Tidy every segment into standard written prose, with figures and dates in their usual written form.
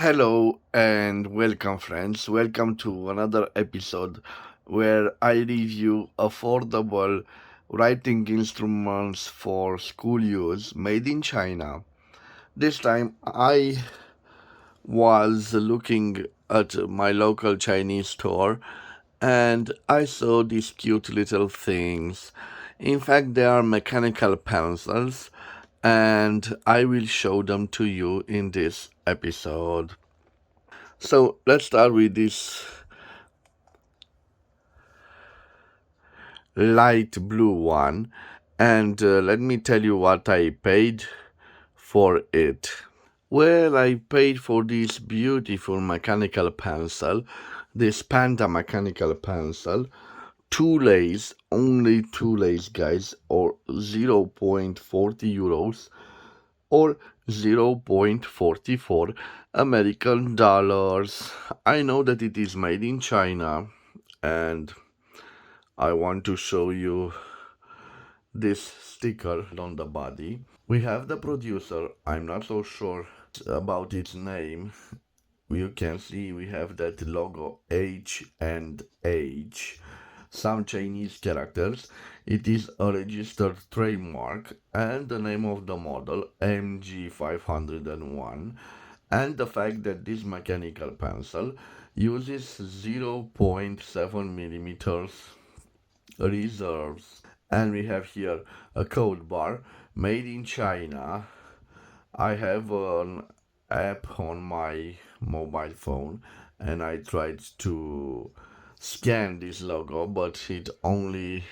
Hello and welcome, friends. Welcome to another episode where I review affordable writing instruments for school use made in China. This time I was looking at my local Chinese store and I saw these cute little things. In fact, they are mechanical pencils, and I will show them to you in this episode. So let's start with this light blue one, and let me tell you what I paid for it. Well, I paid for this beautiful mechanical pencil, this Panda mechanical pencil, two lays, only two lays, guys, or 0.40 euros or 0.44 American dollars. I know that it is made in China, and I want to show you this sticker on the body. We have the producer. I'm not so sure about its name. You can see we have that logo H and H, some Chinese characters. It is a registered trademark, and the name of the model MG-501, and the fact that this mechanical pencil uses 0.7 millimeters reserves. And we have here a code bar made in China. I have an app on my mobile phone and I tried to scan this logo, but it only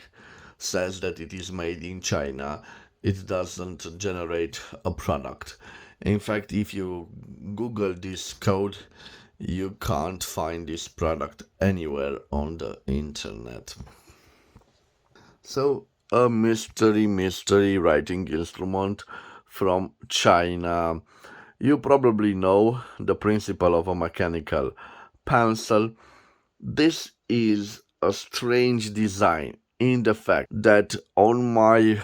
says that it is made in China. It doesn't generate a product. In fact, if you Google this code, you can't find this product anywhere on the internet. So, a mystery writing instrument from China. You probably know the principle of a mechanical pencil. This is a strange design in the fact that on my,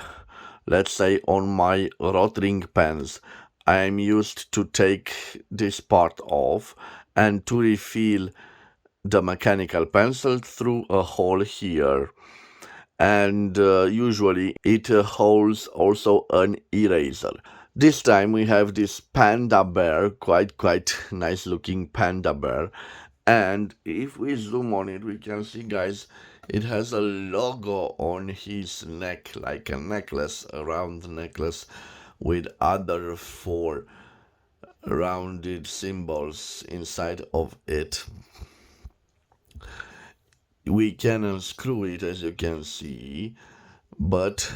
let's say, on my rotring pens, I am used to take this part off and to refill the mechanical pencil through a hole here, and usually it holds also an eraser. This time we have this panda bear, quite nice looking panda bear, and if we zoom on it we can see, guys, it has a logo on his neck, like a necklace, a round necklace with other four rounded symbols inside of it. We can unscrew it, as you can see, but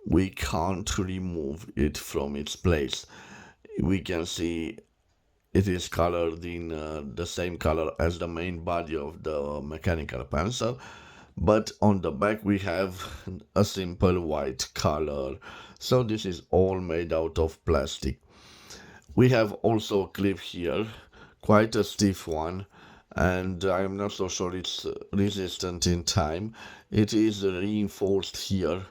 we can't remove it from its place. We can see it is colored in the same color as the main body of the mechanical pencil, but on the back we have a simple white color. So this is all made out of plastic. We have also a clip here, quite a stiff one, and I'm not so sure it's resistant in time. It is reinforced here,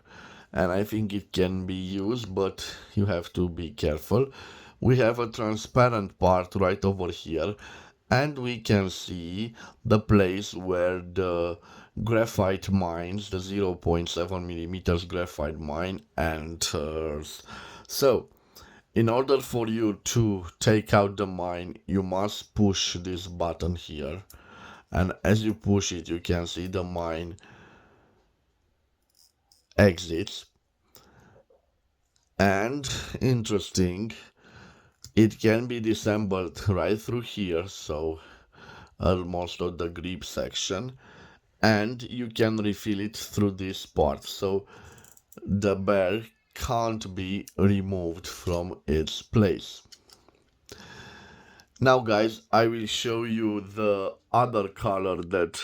and I think it can be used, but you have to be careful. We have a transparent part right over here, and we can see the place where the graphite mines, the 0.7 millimeters graphite mine enters. So, in order for you to take out the mine, you must push this button here. And as you push it, you can see the mine exits. And interesting, it can be disassembled right through here, so almost at the grip section. And you can refill it through this part. So the bear can't be removed from its place. Now, guys, I will show you the other color that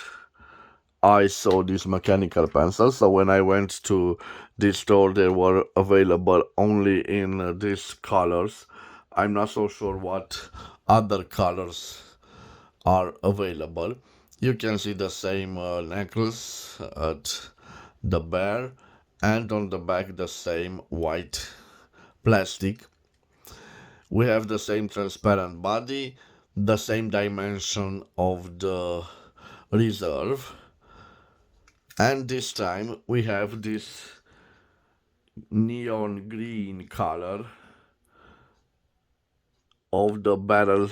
I saw this mechanical pencil. So when I went to this store, they were available only in these colors. I'm not so sure what other colors are available. You can see the same necklace at the bear, and on the back the same white plastic. We have the same transparent body, the same dimension of the reserve, and this time we have this neon green color of the barrel,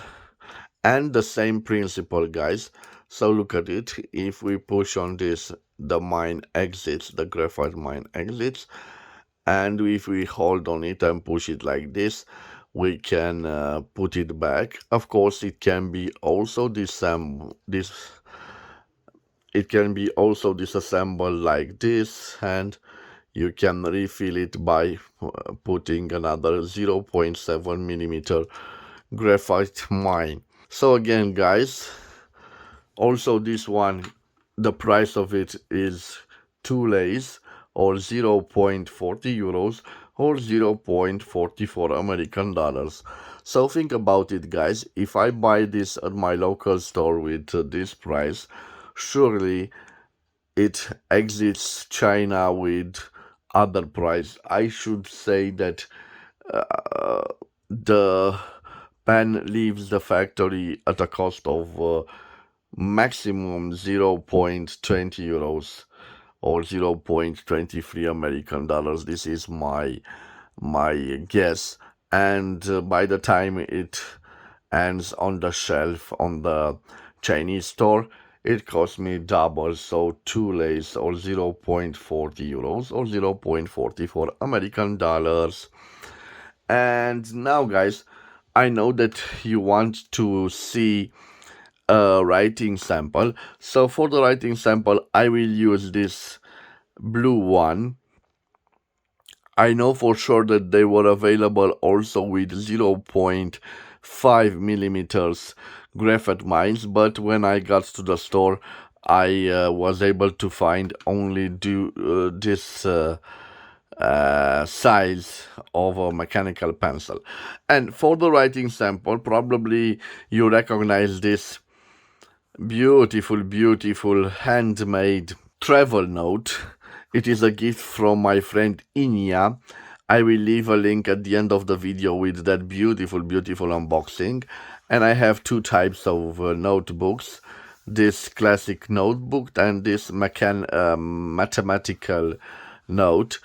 and the same principle, guys. So look at it. If we push on this, the mine exits, the graphite mine exits, and if we hold on it and push it like this, we can put it back. Of course, it can be also it can be also disassembled like this, and you can refill it by putting another 0.7 millimeter graphite mine. So again, guys, also this one, the price of it is 2 lays, or 0.40 euros, or 0.44 American dollars. So think about it, guys. If I buy this at my local store with this price, surely it exits China with other price. I should say that the pen leaves the factory at a cost of maximum 0.20 euros or 0.23 American dollars. This is my guess, and by the time it ends on the shelf on the Chinese store, it cost me double, so 2 lays, or 0.40 euros, or 0.44 American dollars. And now, guys, I know that you want to see a writing sample. So for the writing sample, I will use this blue one. I know for sure that they were available also with 0.5 millimeters graphite mines, but when I got to the store, I was able to find only this size of a mechanical pencil. And for the writing sample, probably you recognize this beautiful handmade travel note. It is a gift from my friend Inya. I will leave a link at the end of the video with that beautiful unboxing. And I have two types of notebooks, this classic notebook and this mathematical note.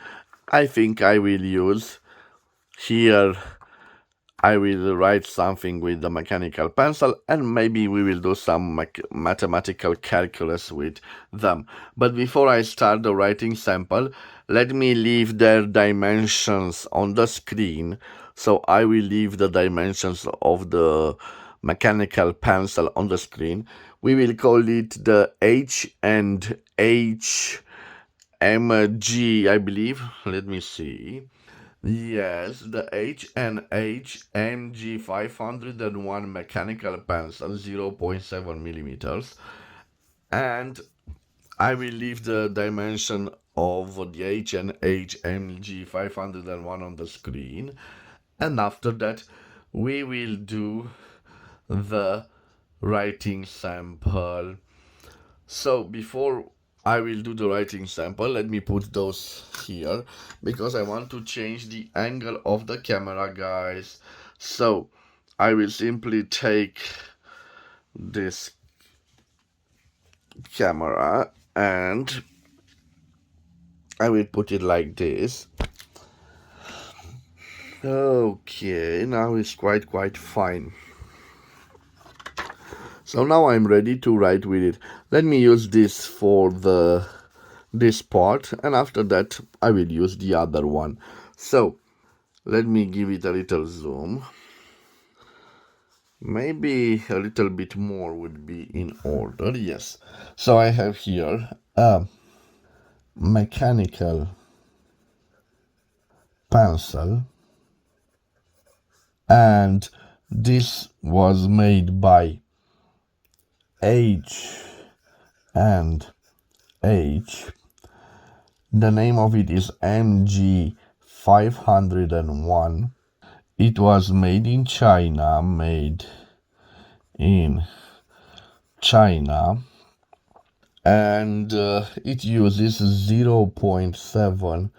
I think I will use here, I will write something with the mechanical pencil, and maybe we will do some mathematical calculus with them. But before I start the writing sample, let me leave their dimensions on the screen. So I will leave the dimensions of the mechanical pencil on the screen. We will call it the H&H MG, I believe. Let me see. Yes, the H&H MG-501 mechanical pencil, 0.7 millimeters. And I will leave the dimension of the H&H MG-501 on the screen. And after that, we will do the writing sample. So before I will do the writing sample, let me put those here because I want to change the angle of the camera, guys. So I will simply take this camera and I will put it like this. Okay, now it's quite fine. So now I'm ready to write with it. Let me use this for this part, and after that I will use the other one. So let me give it a little zoom. Maybe a little bit more would be in order. Yes. So I have here a mechanical pencil, and this was made by H and H. The name of it is MG-501. It was made in China, and it uses 0.7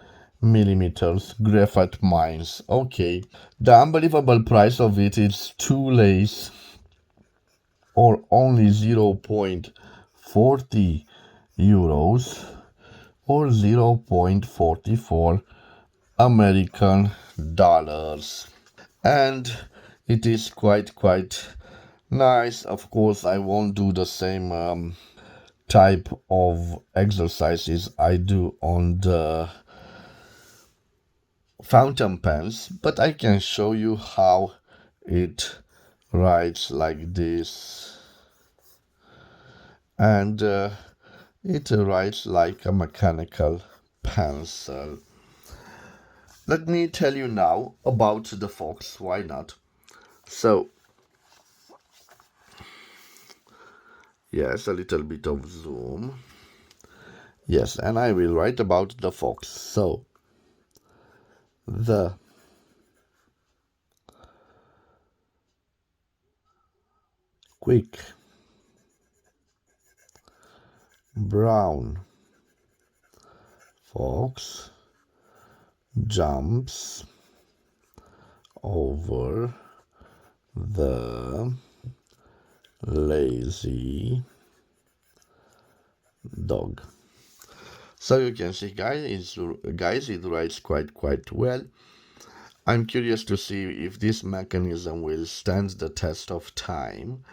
millimeters graphite mines. Okay. The unbelievable price of it is 2 lays or only 0.40 euros or 0.44 American dollars. And it is quite nice. Of course, I won't do the same type of exercises I do on the fountain pens, but I can show you how it writes like this, and it writes like a mechanical pencil. Let me tell you now about the Fox, why not? So, yes, a little bit of zoom. Yes, and I will write about the Fox. So, the quick brown fox jumps over the lazy dog. So you can see, guys, it writes quite well. I'm curious to see if this mechanism will stand the test of time,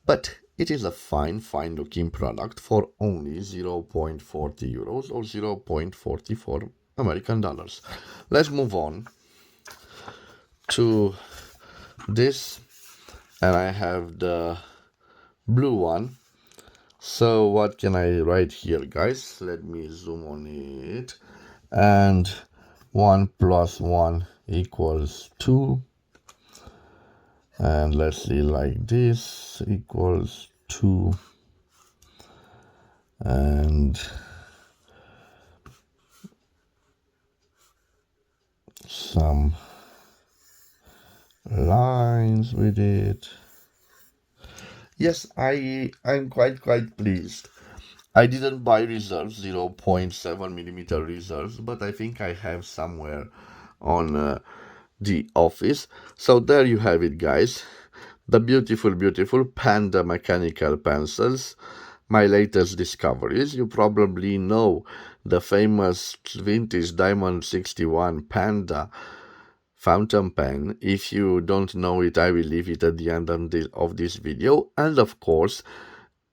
but it is a fine looking product for only 0.40 euros or 0.44 American dollars. Let's move on to this, and I have the blue one. So what can I write here, guys? Let me zoom on it. And 1 plus 1 equals 2. And let's see, like this equals 2. And some lines with it. Yes, I'm quite pleased. I didn't buy reserves, 0.7 millimeter reserves, but I think I have somewhere on the office. So there you have it, guys. The beautiful Panda mechanical pencils. My latest discoveries. You probably know the famous vintage Diamond 61 Panda fountain pen. If you don't know it, I will leave it at the end of this video. And of course,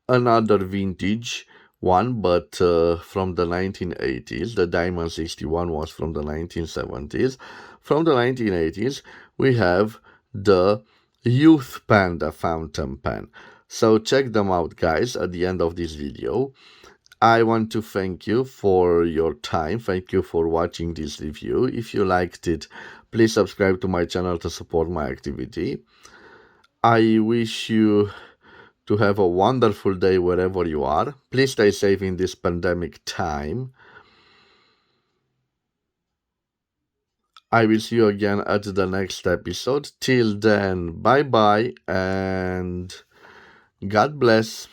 another vintage one, but from the 1980s. The Diamond 61 was from the 1970s. From the 1980s, we have the Youth Panda fountain pen. So check them out, guys, at the end of this video. I want to thank you for your time. Thank you for watching this review. If you liked it, please subscribe to my channel to support my activity. I wish you to have a wonderful day wherever you are. Please stay safe in this pandemic time. I will see you again at the next episode. Till then, bye bye and God bless.